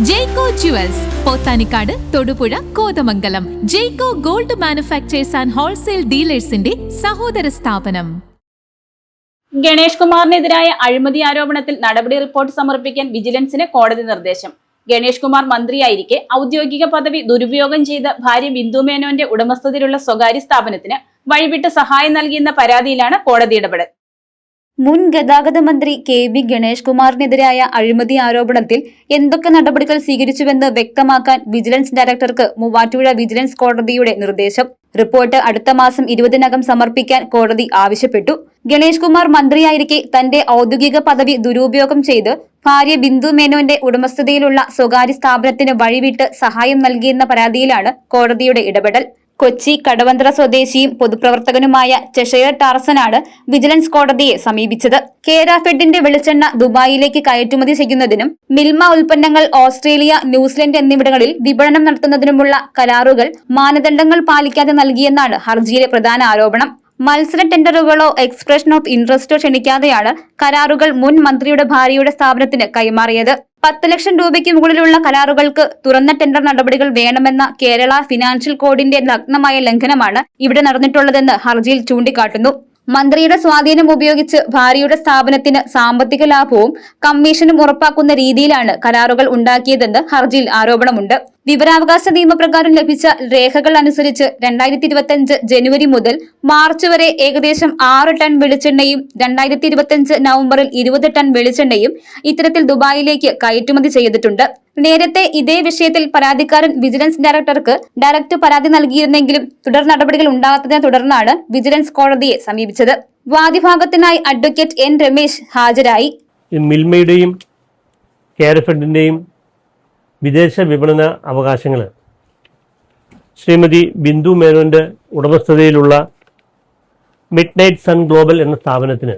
Jaico jewels, Pothanikkad, Thodupuzha, Kothamangalam. Jaico gold manufactures and wholesale ഡീലേഴ്സിന്റെ സഹോദര സ്ഥാപനം. ഗണേഷ് കുമാറിനെതിരായ അഴിമതി ആരോപണത്തിൽ നടപടി റിപ്പോർട്ട് സമർപ്പിക്കാൻ വിജിലൻസിന് കോടതി നിർദ്ദേശം. ഗണേഷ് കുമാർ മന്ത്രിയായിരിക്കെ ഔദ്യോഗിക പദവി ദുരുപയോഗം ചെയ്ത് ഭാര്യ ബിന്ദു മേനോന്റെ ഉടമസ്ഥതയിലുള്ള സ്വകാര്യ സ്ഥാപനത്തിന് വഴിവിട്ട് സഹായം നൽകിയെന്ന പരാതിയിലാണ് കോടതി ഇടപെടൽ. മുൻ ഗതാഗത മന്ത്രി കെ.ബി. ഗണേഷ് കുമാറിനെതിരായ അഴിമതി ആരോപണത്തിൽ എന്തൊക്കെ നടപടികൾ സ്വീകരിച്ചുവെന്ന് വ്യക്തമാക്കാൻ വിജിലൻസ് ഡയറക്ടർക്ക് മൂവാറ്റുപുഴ വിജിലൻസ് കോടതിയുടെ നിർദ്ദേശം. റിപ്പോർട്ട് അടുത്ത മാസം 20-നകം സമർപ്പിക്കാൻ കോടതി ആവശ്യപ്പെട്ടു. ഗണേഷ് കുമാർ മന്ത്രിയായിരിക്കെ തന്റെ ഔദ്യോഗിക പദവി ദുരുപയോഗം ചെയ്ത് ഭാര്യ ബിന്ദു മേനോന്റെ ഉടമസ്ഥതയിലുള്ള സ്വകാര്യ സ്ഥാപനത്തിന് വഴിവിട്ട് സഹായം നൽകിയെന്ന പരാതിയിലാണ് കോടതിയുടെ ഇടപെടൽ. കൊച്ചി കടവന്ത്ര സ്വദേശിയും പൊതുപ്രവർത്തകനുമായ ചെഷയർ ടാർസനാണ് വിജിലൻസ് കോടതിയെ സമീപിച്ചത്. കേരാഫെഡിന്റെ വെളിച്ചെണ്ണ ദുബായിലേക്ക് കയറ്റുമതി ചെയ്യുന്നതിനും മിൽമ ഉൽപ്പന്നങ്ങൾ ഓസ്ട്രേലിയ, ന്യൂസിലൻഡ് എന്നിവിടങ്ങളിൽ വിപണനം നടത്തുന്നതിനുമുള്ള കരാറുകൾ മാനദണ്ഡങ്ങൾ പാലിക്കാതെ നൽകിയെന്നാണ് ഹർജിയിലെ പ്രധാന ആരോപണം. മത്സര ടെൻഡറുകളോ എക്സ്പ്രഷൻ ഓഫ് ഇൻട്രസ്റ്റോ ക്ഷണിക്കാതെയാണ് കരാറുകൾ മുൻ മന്ത്രിയുടെ ഭാര്യയുടെ സ്ഥാപനത്തിന് കൈമാറിയത്. 10 ലക്ഷം രൂപയ്ക്ക് മുകളിലുള്ള കരാറുകൾക്ക് തുറന്ന ടെൻഡർ നടപടികൾ വേണമെന്ന കേരള ഫിനാൻഷ്യൽ കോഡിന്റെ നഗ്നമായ ലംഘനമാണ് ഇവിടെ നടന്നിട്ടുള്ളതെന്ന് ഹർജിയിൽ ചൂണ്ടിക്കാട്ടുന്നു. മന്ത്രിയുടെ സ്വാധീനം ഉപയോഗിച്ച് ഭാര്യയുടെ സ്ഥാപനത്തിന് സാമ്പത്തിക ലാഭവും കമ്മീഷനും ഉറപ്പാക്കുന്ന രീതിയിലാണ് കരാറുകൾ ഉണ്ടാക്കിയതെന്ന് ഹർജിയിൽ ആരോപണമുണ്ട്. വിവരാവകാശ നിയമപ്രകാരം ലഭിച്ച രേഖകൾ അനുസരിച്ച് 2025 ജനുവരി മുതൽ മാർച്ച് വരെ ഏകദേശം 6 ടൺ വെളിച്ചെണ്ണയും 2025 നവംബറിൽ 20 ടൺ വെളിച്ചെണ്ണയും ഇത്തരത്തിൽ ദുബായിലേക്ക് കയറ്റുമതി ചെയ്തിട്ടുണ്ട്. നേരത്തെ ഇതേ വിഷയത്തിൽ പരാതിക്കാരൻ വിജിലൻസ് ഡയറക്ടർക്ക് ഡയറക്റ്റ് പരാതി നൽകിയിരുന്നെങ്കിലും തുടർ നടപടികൾ ഉണ്ടാകാത്തതിനെ തുടർന്നാണ് വിജിലൻസ് കോടതിയെ സമീപിച്ചത്. വാദിഭാഗത്തിനായി അഡ്വക്കേറ്റ് എൻ രമേശ് ഹാജരായി. മിൽമയുടെയും കേരഫെഡിന്റെയും വിദേശ വിപണന അവകാശങ്ങൾ ശ്രീമതി ബിന്ദു മേനോന്റെ ഉടമസ്ഥതയിലുള്ള മിഡ് നൈറ്റ് സൺ ഗ്ലോബൽ എന്ന സ്ഥാപനത്തിന്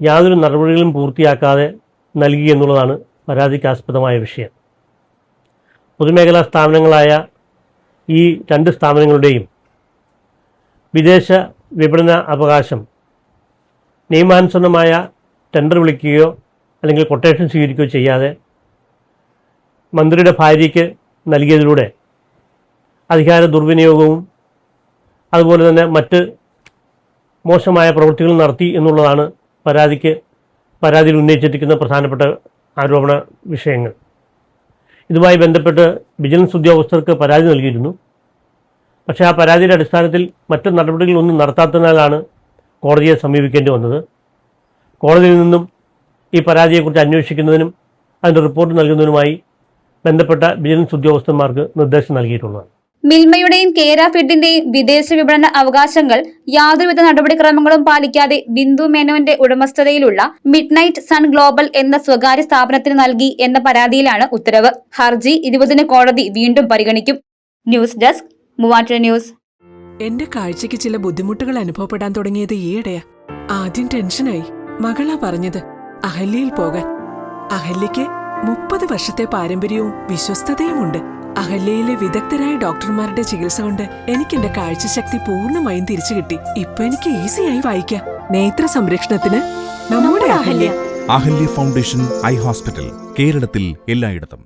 യാതൊരു നടപടികളും പൂർത്തിയാക്കാതെ നൽകി എന്നുള്ളതാണ് പരാതിക്കാസ്പദമായ വിഷയം. പൊതുമേഖലാ സ്ഥാപനങ്ങളായ ഈ 2 സ്ഥാപനങ്ങളുടെയും വിദേശ വിപണന അവകാശം നിയമാനുസൃതമായ ടെൻഡർ വിളിക്കുകയോ അല്ലെങ്കിൽ കൊട്ടേഷൻ സ്വീകരിക്കുകയോ ചെയ്യാതെ മന്ത്രിയുടെ ഭാര്യയ്ക്ക് നൽകിയതിലൂടെ അധികാര ദുർവിനിയോഗവും അതുപോലെ തന്നെ മറ്റ് മോശമായ പ്രവൃത്തികൾ നടത്തി എന്നുള്ളതാണ് പരാതിയിൽ ഉന്നയിച്ചിരിക്കുന്ന പ്രധാനപ്പെട്ട ആരോപണ വിഷയങ്ങൾ. ഇതുമായി ബന്ധപ്പെട്ട് വിജിലൻസ് ഉദ്യോഗസ്ഥർക്ക് പരാതി നൽകിയിരുന്നു. പക്ഷേ ആ പരാതിയുടെ അടിസ്ഥാനത്തിൽ മറ്റു നടപടികളൊന്നും നടത്താത്തതിനാലാണ് കോടതിയെ സമീപിക്കേണ്ടി വന്നത്. കോടതിയിൽ നിന്നും ഈ പരാതിയെക്കുറിച്ച് അന്വേഷിക്കുന്നതിനും അതിൻ്റെ റിപ്പോർട്ട് നൽകുന്നതിനുമായി ബന്ധപ്പെട്ട വിജിലൻസ് ഉദ്യോഗസ്ഥന്മാർക്ക് നിർദ്ദേശം നൽകിയിട്ടുള്ളതാണ്. മിൽമയുടെയും കേരാഫെഡിന്റെയും വിദേശ വിപണന അവകാശങ്ങൾ യാതൊരുവിധ നടപടിക്രമങ്ങളും പാലിക്കാതെ ബിന്ദു മേനോന്റെ ഉടമസ്ഥതയിലുള്ള മിഡ് നൈറ്റ് സൺ ഗ്ലോബൽ എന്ന സ്വകാര്യ സ്ഥാപനത്തിന് നൽകി എന്ന പരാതിയിലാണ് ഉത്തരവ്. ഹർജി 20-ന് കോടതി വീണ്ടും പരിഗണിക്കും. News desk, Muvattupuzha news. എന്റെ കാഴ്ചയ്ക്ക് ചില ബുദ്ധിമുട്ടുകൾ അനുഭവപ്പെടാൻ തുടങ്ങിയത് ഈയിടെയാ. ആദ്യം ടെൻഷനായി. മകളാ പറഞ്ഞത് അഹല്യയിൽ പോകാൻ. അഹല്യയ്ക്ക് 30 വർഷത്തെ പാരമ്പര്യവും വിശ്വസ്തതയുമുണ്ട്. അഹല്യയിലെ വിദഗ്ധരായ ഡോക്ടർമാരുടെ ചികിത്സ കൊണ്ട് എനിക്ക് എന്റെ കാഴ്ചശക്തി പൂർണ്ണമായും തിരിച്ചു കിട്ടി. ഇപ്പൊ എനിക്ക് ഈസിയായി വായിക്കാം. നേത്ര സംരക്ഷണത്തിന് നമ്മുടെ Ahalya. Ahalya foundation eye hospital, കേരളത്തിൽ എല്ലായിടത്തും.